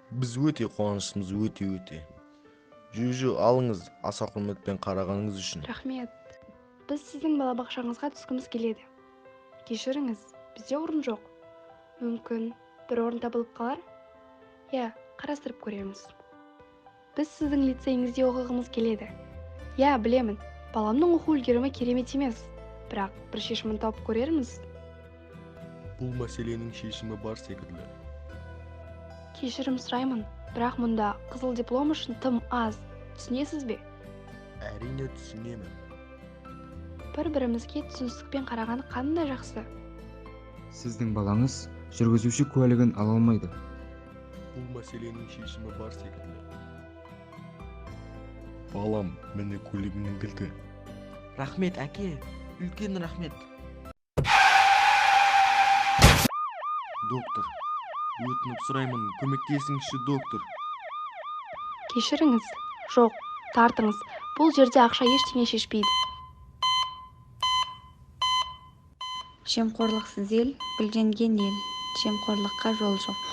Біз өте қуаныштымыз, өте. Жүжі алыңыз, аса құрметпен қарағаныңыз үшін. Рахмет. Біз сіздің балабақшаңызға түскіміз келеді. Кешіріңіз, бізде орын жоқ. Мүмкін, бір орын табылып қалар? Иә, қарастырып көреміз. Біз сіздің лицейіңізде оқығымыз келеді. Иә, білемін, баламның оқу үлгерімі керемет емес, бірақ бір шешімін тауып көрерміз. Бұл мәселенің шешімі бар секілді. Кешірім сұраймын, бірақ мұнда қызыл диплом үшін тым аз. Түсінесіз бе? Әрине түсінемін. Бір-бірімізге түсіністікпен қараған қандай жақсы. Сіздің балаңыз жүргізуші куәлігін ала алмайды. Бұл мәселенің шешімі бар секілді. Балам, міне көлігімнің кілті. Рахмет, әке. Үлкен рахмет. Доктор, өтініп сұраймын, көмектесіңізші, доктор. Кешіріңіз, жоқ, тартыңыз. Бұл жерде ақша ештеңе шешпейді. Жемқорлықсыз ел, гүлденген ел. Жемқорлыққа жол жоқ.